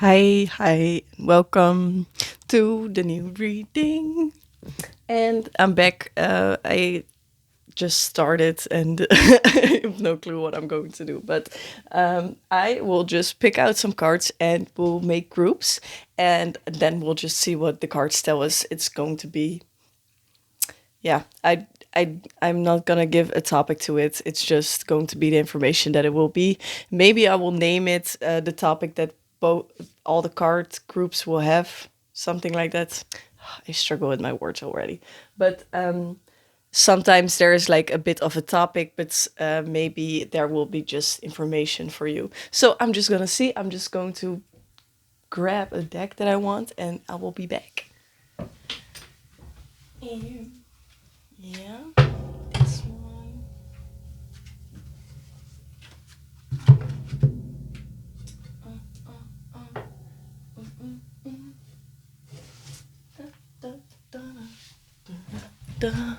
Hi, welcome to the new reading. And I'm back. I just started and I have no clue what I'm going to do, but I will just pick out some cards and we'll make groups and then we'll just see what the cards tell us it's going to be. Yeah, I'm not gonna give a topic to it. It's just going to be the information that it will be. Maybe I will name it the topic that both all the card groups will have, something like that. I struggle with my words already, but sometimes there is like a bit of a topic, but maybe there will be just information for you. So I'm just gonna see. I'm just going to grab a deck that I want, and I will be back. Yeah, this one. Da, da, da.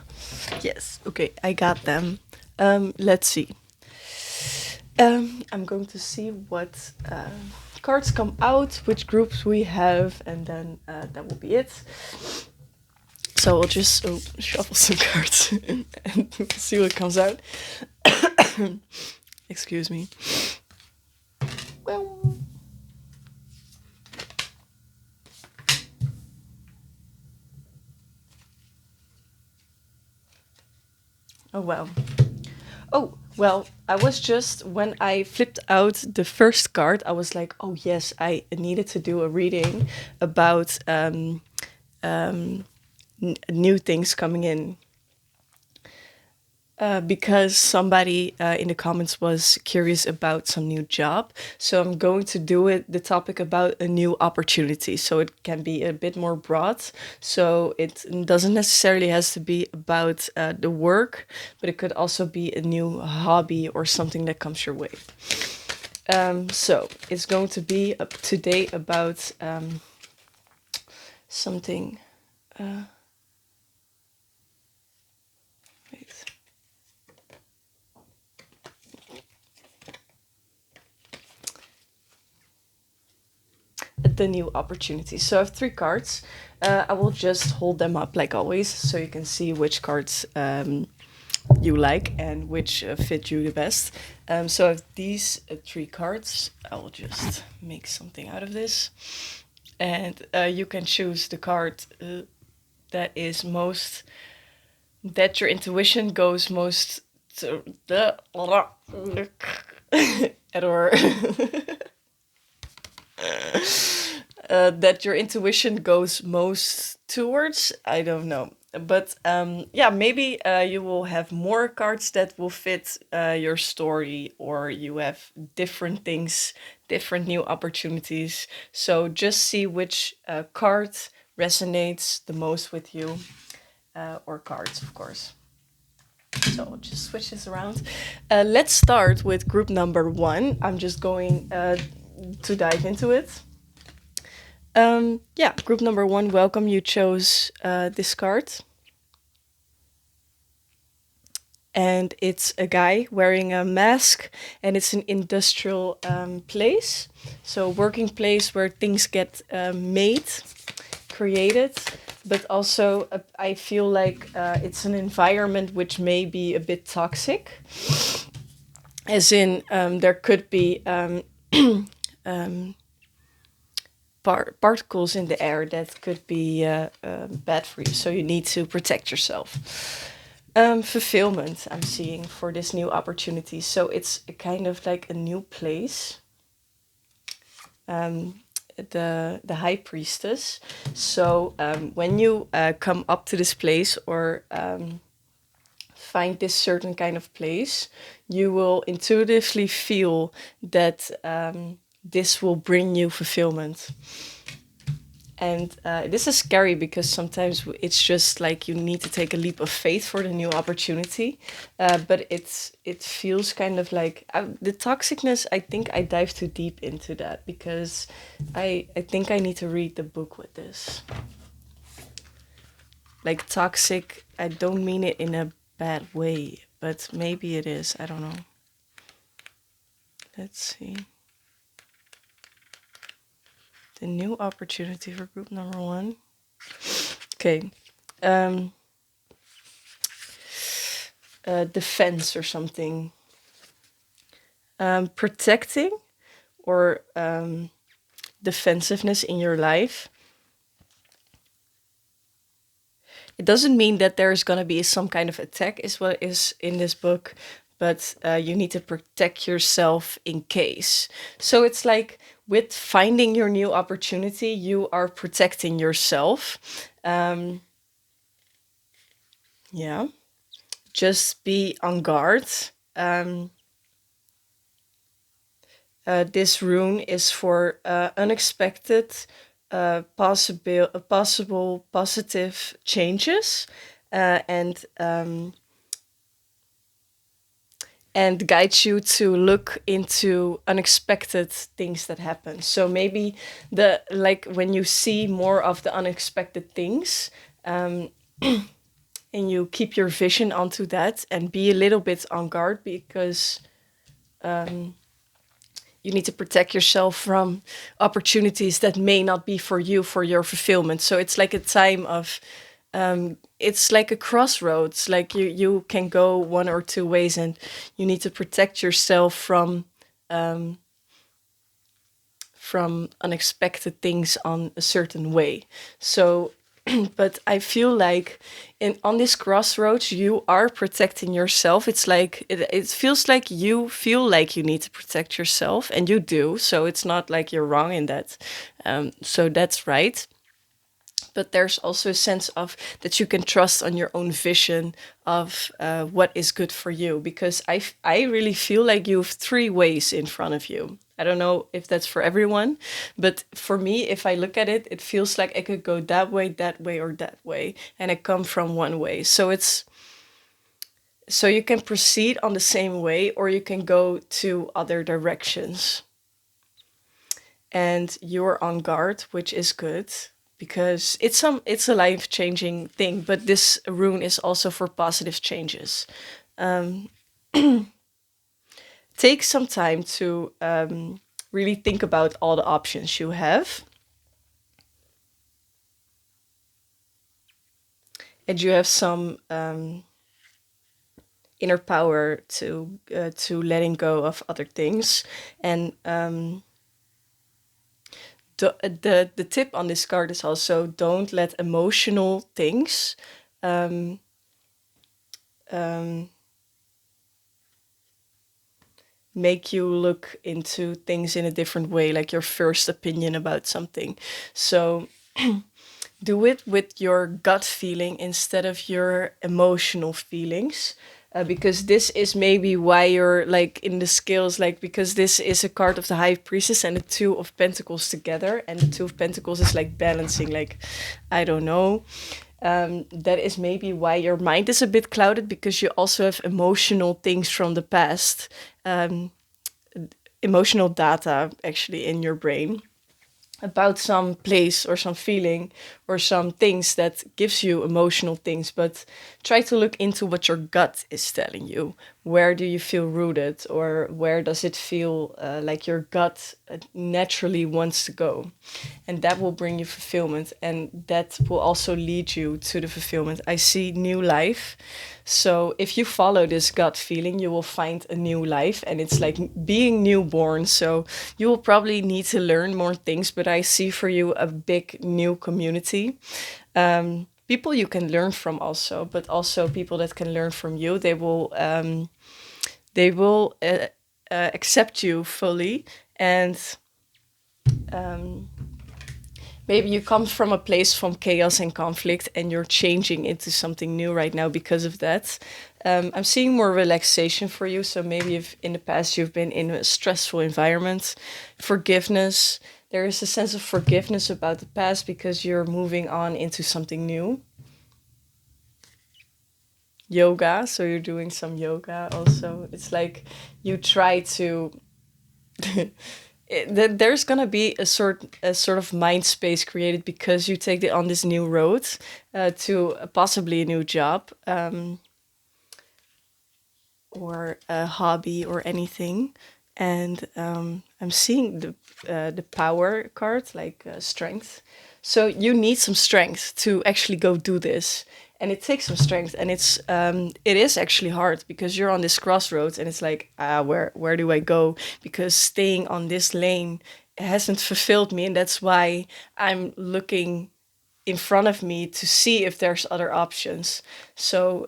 Yes, okay, I got them. Let's see. I'm going to see what cards come out, which groups we have, and then that will be it. So we'll just shuffle some cards and we'll see what comes out. Excuse me. Well. Oh, well. Oh, well, I was just, when I flipped out the first card, I was like, oh, yes, I needed to do a reading about new things coming in. Because somebody in the comments was curious about some new job. So I'm going to do the topic about a new opportunity. So it can be a bit more broad. So it doesn't necessarily has to be about the work, but it could also be a new hobby or something that comes your way. So it's going to be today about something. Wait. The new opportunity. So I have three cards. I will just hold them up like always, so you can see which cards you like and which fit you the best. So I have these three cards. I will just make something out of this, and you can choose the card that is most that your intuition goes most to the or that your intuition goes most towards. I don't know. But yeah, maybe you will have more cards that will fit your story, or you have different things, different new opportunities. So just see which card resonates the most with you, or cards, of course. So I'll just switch this around. Let's start with group number one. I'm just going to dive into it. Yeah, group number one, welcome. You chose this card. And it's a guy wearing a mask, and it's an industrial place. So, working place where things get made, created, but also I feel like it's an environment which may be a bit toxic. As in, there could be um, particles in the air that could be bad for you. So you need to protect yourself. Fulfillment I'm seeing for this new opportunity. So it's a kind of like a new place. The high priestess. So when you come up to this place, or find this certain kind of place, you will intuitively feel that this will bring you fulfillment. And this is scary because sometimes it's just like you need to take a leap of faith for the new opportunity. But it feels kind of like the toxicness. I think I dive too deep into that because I think I need to read the book with this. Like toxic, I don't mean it in a bad way, but maybe it is. I don't know. Let's see. The new opportunity for group number 1. Okay. Um, defense or something. Protecting or defensiveness in your life. It doesn't mean that there's going to be some kind of attack, is what is in this book, but you need to protect yourself in case. So it's like with finding your new opportunity, you are protecting yourself. Yeah. Just be on guard. This rune is for unexpected, possible positive changes, and guide you to look into unexpected things that happen. So maybe when you see more of the unexpected things, and you keep your vision onto that and be a little bit on guard, because you need to protect yourself from opportunities that may not be for you, for your fulfillment. So it's like a time of, it's like a crossroads. Like you can go one or two ways, and you need to protect yourself from unexpected things on a certain way. So, but I feel like on this crossroads, you are protecting yourself. It's like, it feels like you feel like you need to protect yourself, and you do. So it's not like you're wrong in that. So that's right. But there's also a sense of that you can trust on your own vision of what is good for you. Because I really feel like you have 3 ways in front of you. I don't know if that's for everyone, but for me, if I look at it, it feels like I could go that way, or that way, and I come from one way. So you can proceed on the same way, or you can go to other directions. And you're on guard, which is good, because it's a life-changing thing. But this rune is also for positive changes. Take some time to really think about all the options you have. And you have some inner power to letting go of other things. And the tip on this card is also, don't let emotional things make you look into things in a different way, like your first opinion about something. So do it with your gut feeling instead of your emotional feelings. Because this is maybe why you're like in the scales, like, because this is a card of the High Priestess and the Two of Pentacles together, and the Two of Pentacles is like balancing, like, I don't know. That is maybe why your mind is a bit clouded, because you also have emotional things from the past, emotional data actually in your brain about some place or some feeling or some things that gives you emotional things. But try to look into what your gut is telling you. Where do you feel rooted, or where does it feel like your gut naturally wants to go? And that will bring you fulfillment, and that will also lead you to the fulfillment. I see new life. So if you follow this gut feeling, you will find a new life, and it's like being newborn. So you will probably need to learn more things, but I see for you a big new community. People you can learn from also, but also people that can learn from you. They will accept you fully, and maybe you come from a place from chaos and conflict, and you're changing into something new right now because of that. I'm seeing more relaxation for you. So maybe if in the past you've been in a stressful environment, forgiveness. There is a sense of forgiveness about the past because you're moving on into something new. Yoga, so you're doing some yoga also. It's like you try to there's gonna be a sort of mind space created because you take it on this new road to possibly a new job, or a hobby or anything. and I'm seeing the power card, like strength. So you need some strength to actually go do this, and it takes some strength, and it is actually hard because you're on this crossroads, and it's like, where do I go? Because staying on this lane hasn't fulfilled me, and that's why I'm looking in front of me to see if there's other options. So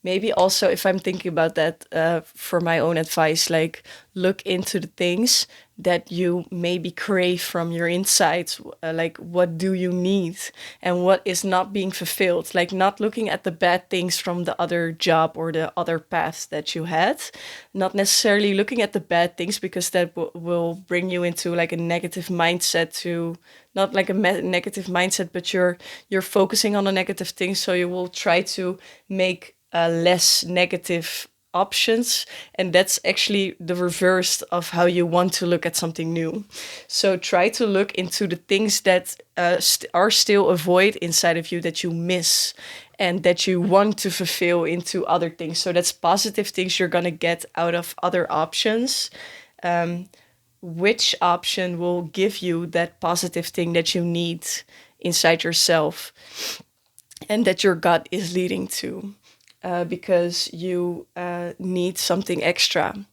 maybe also, if I'm thinking about that, for my own advice, like look into the things that you maybe crave from your insides, like what do you need and what is not being fulfilled, like not looking at the bad things from the other job or the other paths that you had, not necessarily looking at the bad things, because that will bring you into like a negative mindset, to not like a negative mindset, but you're focusing on the negative things, so you will try to make less negative options, and that's actually the reverse of how you want to look at something new. So try to look into the things that are still a void inside of you that you miss and that you want to fulfill into other things. So that's positive things you're going to get out of other options. Which option will give you that positive thing that you need inside yourself and that your gut is leading to, because you need something extra.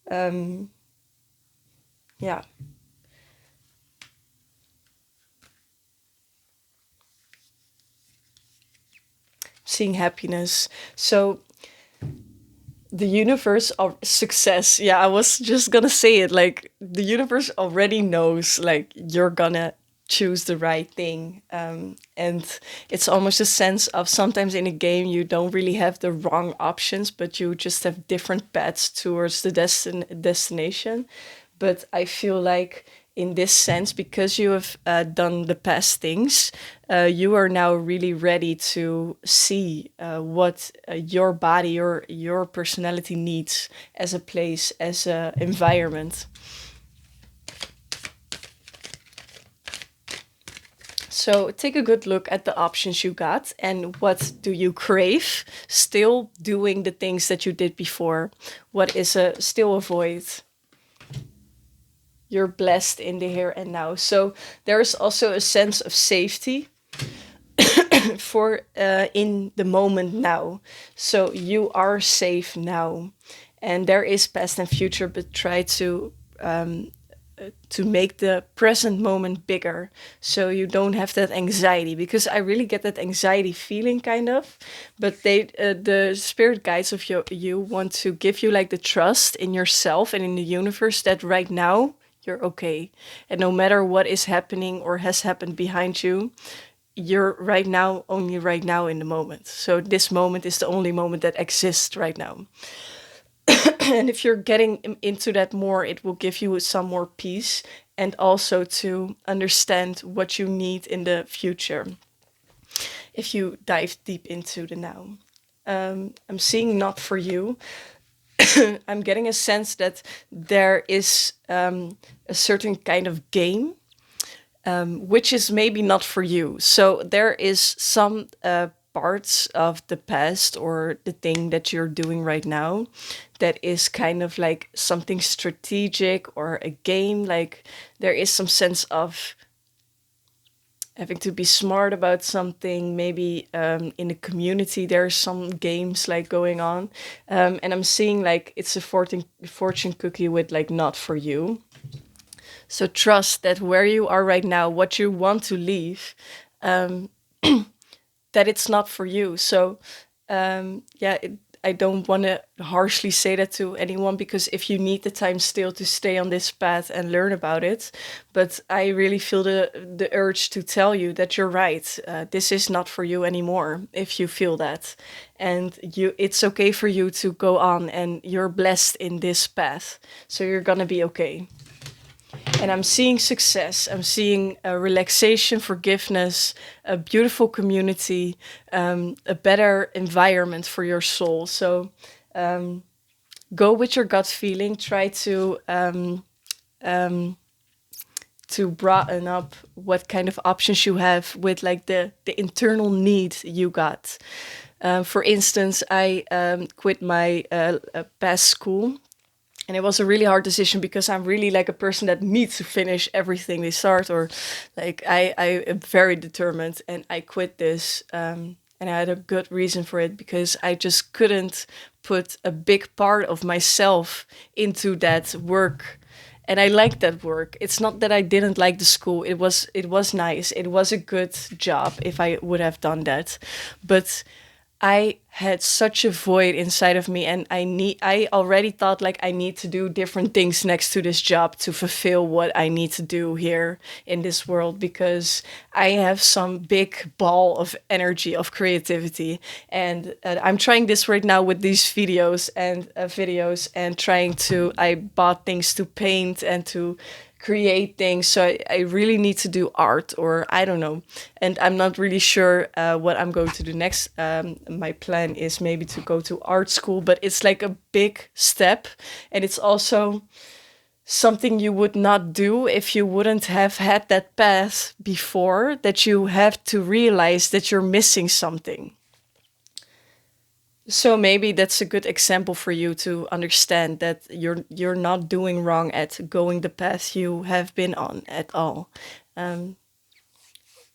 Yeah. Seeing happiness. So the universe of success. Yeah, I was just gonna say it. Like the universe already knows, like you're gonna choose the right thing. And it's almost a sense of sometimes in a game you don't really have the wrong options, but you just have different paths towards the destination. But I feel like in this sense, because you have done the past things, you are now really ready to see what your body or your personality needs as a place, as an environment. So take a good look at the options you got and what do you crave, still doing the things that you did before. What is still a void? You're blessed in the here and now. So there's also a sense of safety for in the moment now. So you are safe now, and there is past and future, but try to make the present moment bigger, so you don't have that anxiety, because I really get that anxiety feeling kind of. But the spirit guides of you want to give you like the trust in yourself and in the universe that right now you're okay, and no matter what is happening or has happened behind you, you're right now, only right now in the moment. So this moment is the only moment that exists right now. And if you're getting into that more, it will give you some more peace, and also to understand what you need in the future if you dive deep into the now. I'm seeing not for you. I'm getting a sense that there is a certain kind of game, which is maybe not for you. So there is some parts of the past or the thing that you're doing right now that is kind of like something strategic or a game. Like there is some sense of having to be smart about something. Maybe in the community there's some games like going on, and I'm seeing like it's a fortune cookie with like not for you. So trust that where you are right now, what you want to leave, that it's not for you. So yeah, I don't want to harshly say that to anyone, because if you need the time still to stay on this path and learn about it, but I really feel the urge to tell you that you're right. This is not for you anymore. If you feel that, and it's okay for you to go on, and you're blessed in this path, so you're gonna be okay. And I'm seeing success. I'm seeing relaxation, forgiveness, a beautiful community, a better environment for your soul. So go with your gut feeling. Try to broaden up what kind of options you have with like the internal need you got. For instance, I quit my past school, And it was a really hard decision because I'm really like a person that needs to finish everything they start, or like I am very determined, and I quit this. And I had a good reason for it because I just couldn't put a big part of myself into that work. And I liked that work. It's not that I didn't like the school. It was nice. It was a good job if I would have done that. But I had such a void inside of me, and I already thought like I need to do different things next to this job to fulfill what I need to do here in this world, because I have some big ball of energy, of creativity. And I'm trying this right now with these videos and trying to, I bought things to paint and to create things. So I really need to do art, or I don't know. And I'm not really sure what I'm going to do next. My plan is maybe to go to art school, but it's like a big step. And it's also something you would not do if you wouldn't have had that path before, that you have to realize that you're missing something. So maybe that's a good example for you to understand that you're not doing wrong at going the path you have been on at all. Um,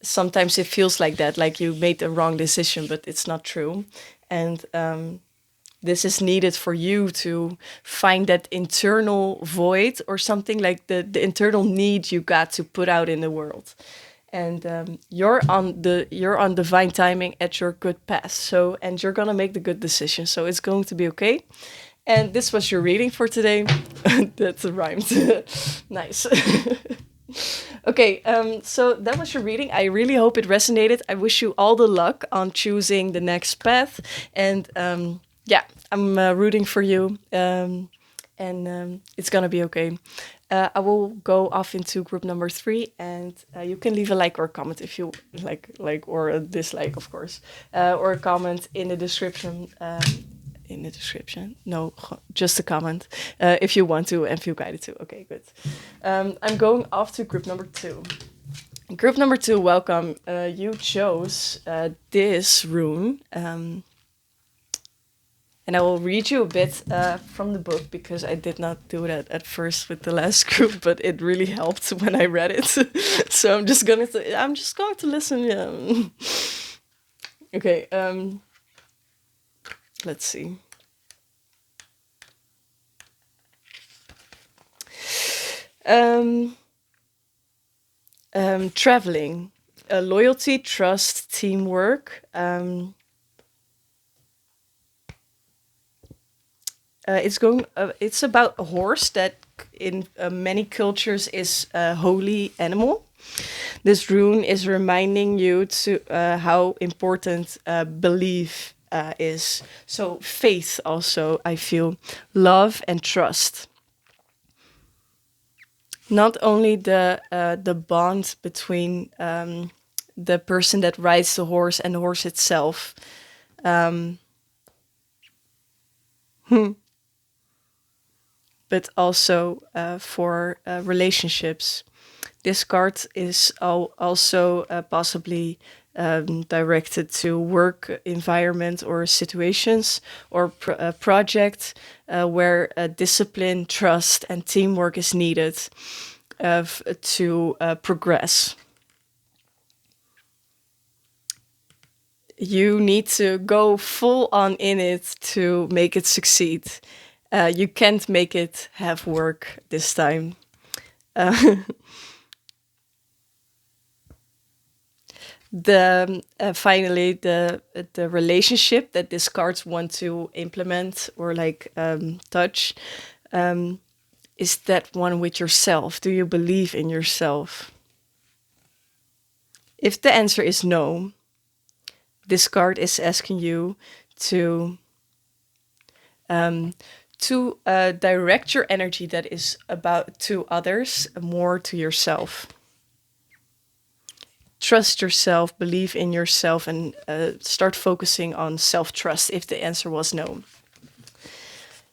Sometimes it feels like that, like you made the wrong decision, but it's not true. And this is needed for you to find that internal void, or something like the internal need you got to put out in the world. And you're on divine timing at your good path. So, and you're gonna make the good decision. So it's going to be okay. And this was your reading for today. That's rhymed. Nice. Okay, so that was your reading. I really hope it resonated. I wish you all the luck on choosing the next path. And yeah, I'm rooting for you. And it's gonna be okay. I will go off into group number 3, and you can leave a like or a comment if you like or a dislike, of course, or a comment in the description. In the description, no, just a comment if you want to and feel guided to. Okay, good. I'm going off to group number 2. Group number 2, welcome. You chose this rune. And I will read you a bit from the book, because I did not do that at first with the last group, but it really helped when I read it. So I'm just going to listen. Yeah. Okay. Let's see. Traveling, loyalty, trust, teamwork. It's about a horse that in many cultures is a holy animal. This rune is reminding you to how important belief is. So faith also, I feel, love and trust. Not only the bond between the person that rides the horse and the horse itself. But also for relationships. This card is also possibly directed to work environment or situations, or project where discipline, trust, and teamwork is needed to progress. You need to go full on in it to make it succeed. You can't make it half work this time. Finally, the relationship that these cards want to implement or like touch is that one with yourself. Do you believe in yourself? If the answer is no, this card is asking you to direct your energy that is about to others more to yourself. Trust yourself, believe in yourself, and start focusing on self-trust if the answer was no.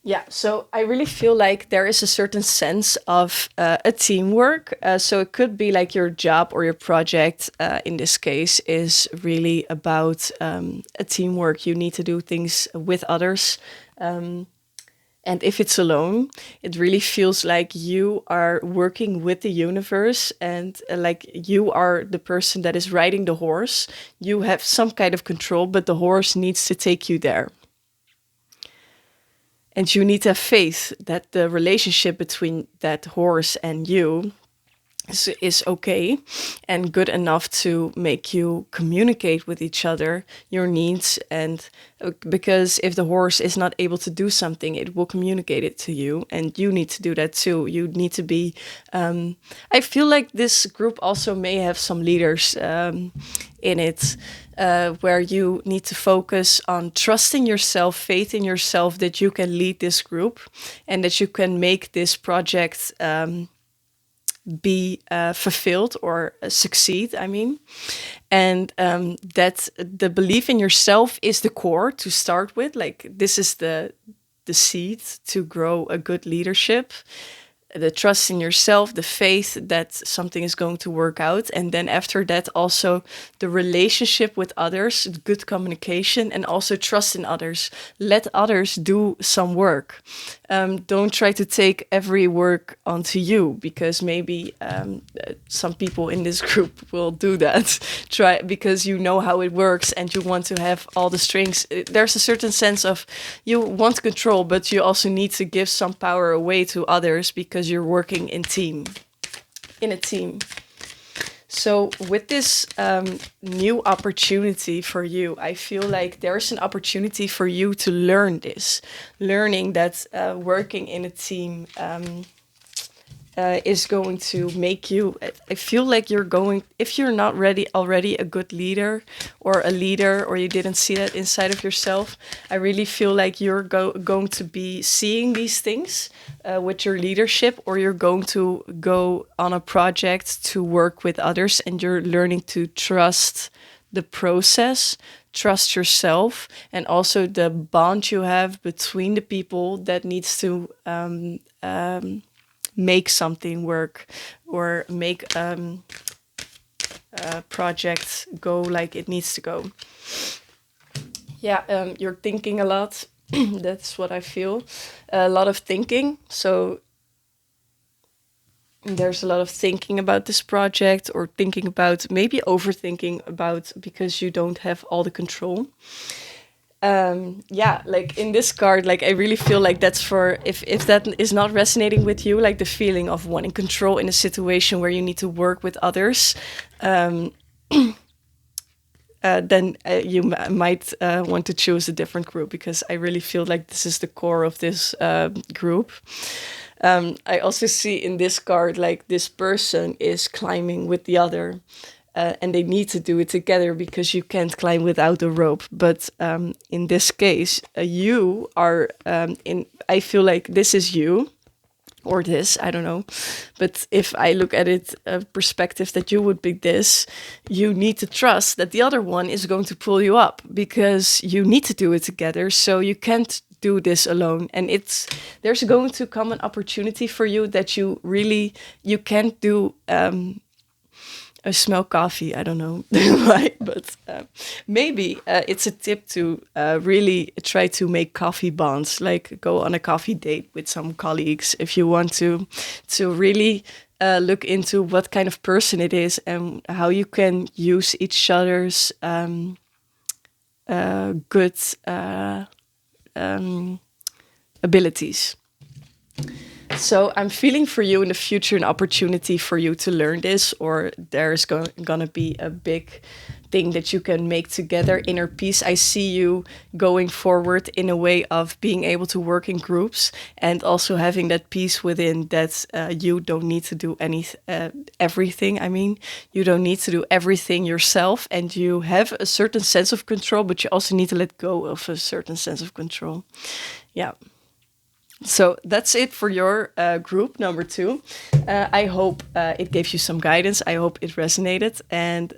Yeah, so I really feel like there is a certain sense of a teamwork. So it could be like your job or your project, in this case, is really about a teamwork. You need to do things with others. And if it's alone, it really feels like you are working with the universe, and like you are the person that is riding the horse. You have some kind of control, but the horse needs to take you there. And you need to have faith that the relationship between that horse and you is okay and good enough to make you communicate with each other your needs. And because if the horse is not able to do something, it will communicate it to you, and you need to do that too. You need to be I feel like this group also may have some leaders in it, where you need to focus on trusting yourself, faith in yourself, that you can lead this group and that you can make this project be fulfilled or succeed, I mean. And that the belief in yourself is the core to start with. Like, this is the seed to grow a good leadership. The trust in yourself, the faith that something is going to work out. And then after that, also the relationship with others, good communication, and also trust in others. Let others do some work. Don't try to take every work onto you, because maybe some people in this group will do that. Try, because you know how it works and you want to have all the strings. There's a certain sense of you want control, but you also need to give some power away to others, because you're working in a team. So with this new opportunity for you, I feel like there's an opportunity for you to learn this, learning that working in a team is going to make you. I feel like you're going, if you're not ready already a good leader or a leader, or you didn't see that inside of yourself, I really feel like you're going to be seeing these things with your leadership, or you're going to go on a project to work with others, and you're learning to trust the process, trust yourself, and also the bond you have between the people that needs to make something work, or make a project go like it needs to go. Yeah, you're thinking a lot. That's what I feel. A lot of thinking. So there's a lot of thinking about this project, or thinking about, maybe overthinking about, because you don't have all the control. Yeah, like in this card, like I really feel like that's for, if that is not resonating with you, like the feeling of wanting control in a situation where you need to work with others, then you might want to choose a different group, because I really feel like this is the core of this group. I also see in this card, like this person is climbing with the other. And they need to do it together, because you can't climb without a rope. But in this case, you are in. I feel like this is you, or this. I don't know. But if I look at it, a perspective that you would be this, you need to trust that the other one is going to pull you up, because you need to do it together. So you can't do this alone, and there's going to come an opportunity for you that you can't do. I smell coffee. I don't know why, but maybe it's a tip to really try to make coffee bonds, like go on a coffee date with some colleagues if you want to really look into what kind of person it is, and how you can use each other's good abilities. So I'm feeling for you in the future an opportunity for you to learn this, or there's gonna be a big thing that you can make together. Inner peace. I see you going forward in a way of being able to work in groups, and also having that peace within that you don't need to do everything. I mean, you don't need to do everything yourself, and you have a certain sense of control, but you also need to let go of a certain sense of control. Yeah. So that's it for your group number 2. I hope it gave you some guidance. I hope it resonated. And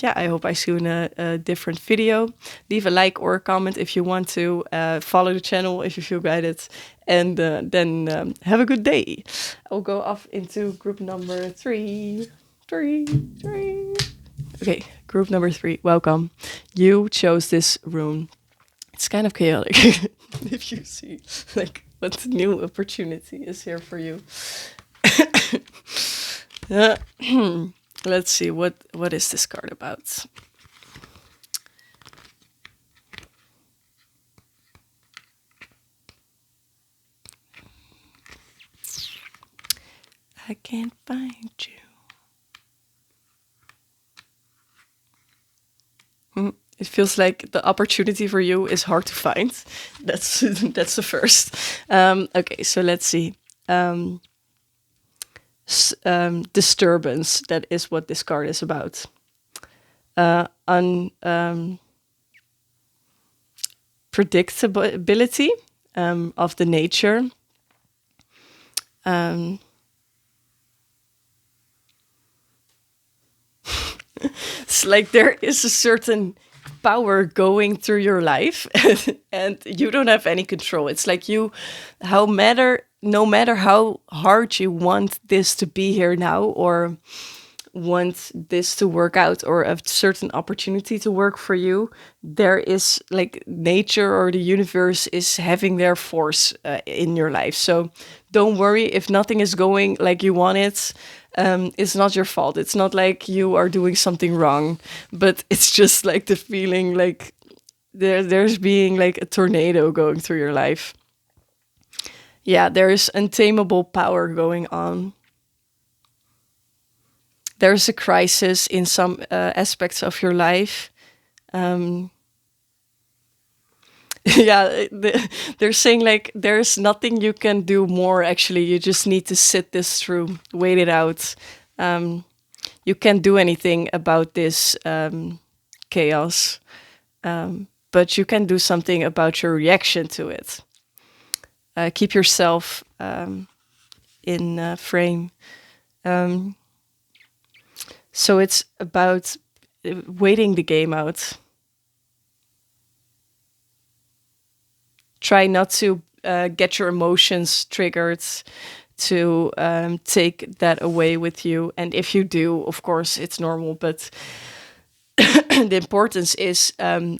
I hope I see you in a different video. Leave a like or a comment if you want to. Follow the channel if you feel guided. And then have a good day. I'll go off into group number 3. Okay, group number 3. Welcome. You chose this room. It's kind of chaotic if you see, like, what the new opportunity is here for you. Uh, let's see, what is this card about? I can't find you. It feels like the opportunity for you is hard to find. That's that's the first. Okay, so let's see. Disturbance. That is what this card is about. Predictability of the nature. It's like there is a certain power going through your life and you don't have any control. It's like no matter how hard you want this to be here now, or want this to work out, or a certain opportunity to work for you, there is like nature or the universe is having their force in your life. So don't worry if nothing is going like you want it. It's not your fault. It's not like you are doing something wrong, but it's just like the feeling like there's being like a tornado going through your life. Yeah, there is untamable power going on. There's a crisis in some aspects of your life. Yeah, they're saying like there's nothing you can do more. Actually, you just need to sit this through, wait it out. You can't do anything about this chaos, but you can do something about your reaction to it. Keep yourself in frame. So it's about waiting the game out. Try not to get your emotions triggered, to take that away with you. And if you do, of course, it's normal. But the importance is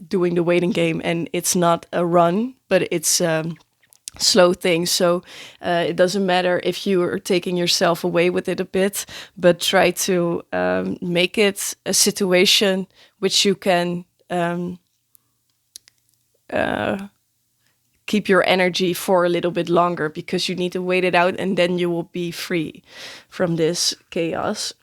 doing the waiting game. And it's not a run, but it's slow thing. So it doesn't matter if you are taking yourself away with it a bit, but try to make it a situation which you can keep your energy for a little bit longer, because you need to wait it out and then you will be free from this chaos.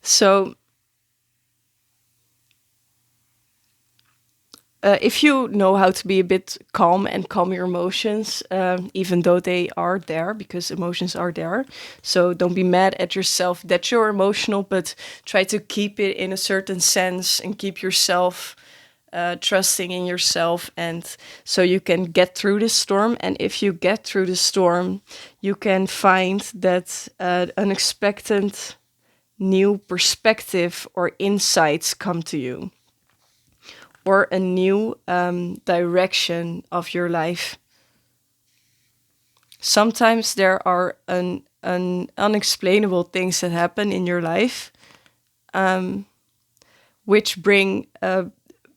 So if you know how to be a bit calm and calm your emotions, even though they are there, because emotions are there. So don't be mad at yourself that you're emotional, but try to keep it in a certain sense and keep yourself trusting in yourself. And so you can get through the storm. And if you get through the storm, you can find that unexpected new perspective or insights come to you, or a new direction of your life. Sometimes there are an unexplainable things that happen in your life, which bring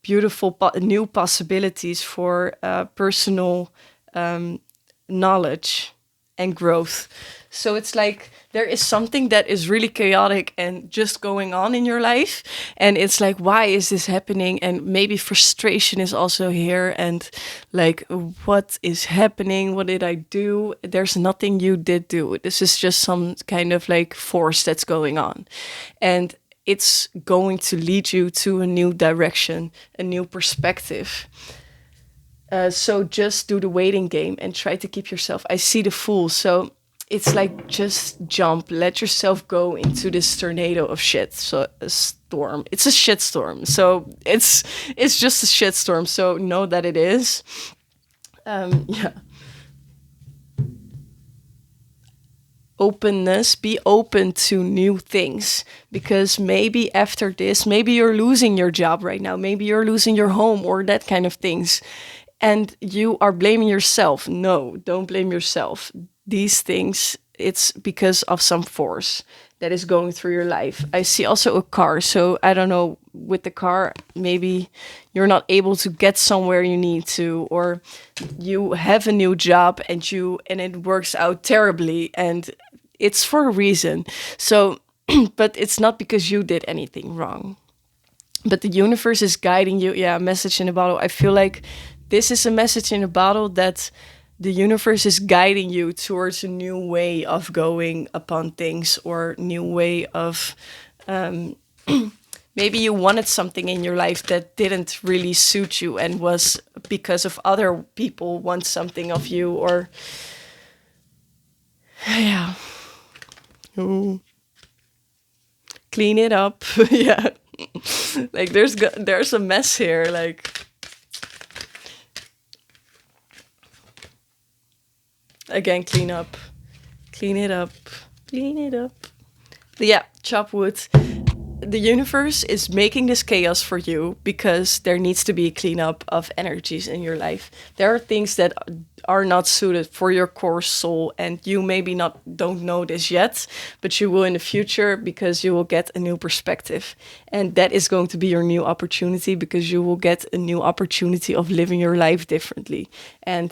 beautiful new possibilities for personal knowledge and growth. So it's like there is something that is really chaotic and just going on in your life. And it's like, why is this happening? And maybe frustration is also here. And like, what is happening? What did I do? There's nothing you did do. This is just some kind of like force that's going on. And it's going to lead you to a new direction, a new perspective. So just do the waiting game and try to keep yourself. I see the Fool. So it's like, just jump, let yourself go into this tornado of shit. So a storm. It's a shit storm. So it's just a shit storm. So know that it is. Yeah. Openness, be open to new things, because maybe after this, maybe you're losing your job right now, maybe you're losing your home or that kind of things, and you are blaming yourself. No, don't blame yourself. These things it's because of some force that is going through your life. I see also a car. So I don't know, with the car, maybe you're not able to get somewhere you need to, or you have a new job and it works out terribly, and it's for a reason. So, but it's not because you did anything wrong. But the universe is guiding you. Yeah, message in a bottle. I feel like this is a message in a bottle, that the universe is guiding you towards a new way of going upon things, or new way of maybe you wanted something in your life that didn't really suit you, and was because of other people want something of you, or yeah. Ooh. Clean it up. Yeah. Like there's a mess here, like again, clean up. Clean it up. Clean it up. Yeah, chop wood. The universe is making this chaos for you because there needs to be a cleanup of energies in your life. There are things that are not suited for your core soul, and you maybe don't know this yet, but you will in the future, because you will get a new perspective, and that is going to be your new opportunity, because you will get a new opportunity of living your life differently. And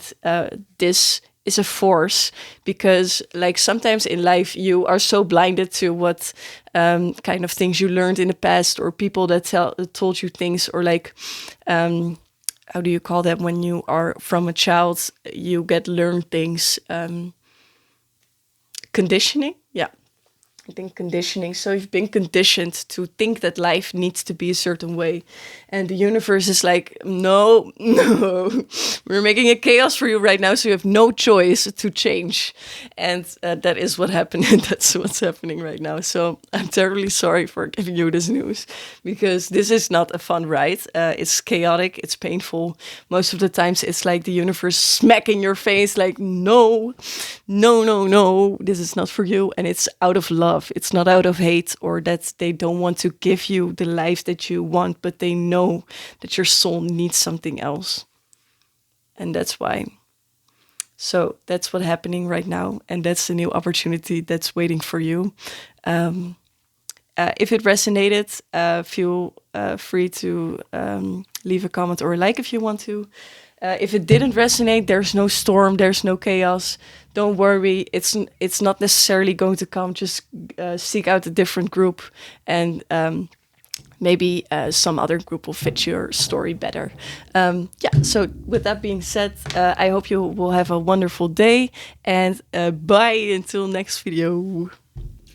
this is a force, because like sometimes in life you are so blinded to what kind of things you learned in the past, or people that told you things, or like how do you call that, when you are from a child you get learned things, conditioning. Yeah, I think conditioning. So you've been conditioned to think that life needs to be a certain way. And the universe is like, no, no, we're making a chaos for you right now. So you have no choice to change. And that is what happened. And that's what's happening right now. So I'm terribly sorry for giving you this news, because this is not a fun ride. It's chaotic. It's painful. Most of the times it's like the universe smacking your face like, no, no, no, no, this is not for you. And it's out of love. It's not out of hate, or that they don't want to give you the life that you want, but they know that your soul needs something else. And that's why. So that's what's happening right now. And that's the new opportunity that's waiting for you. If it resonated, feel free to leave a comment or a like if you want to. If it didn't resonate, there's no storm, there's no chaos. Don't worry, it's not necessarily going to come. Just seek out a different group, and maybe some other group will fit your story better. Yeah, so with that being said, I hope you will have a wonderful day, and bye until next video.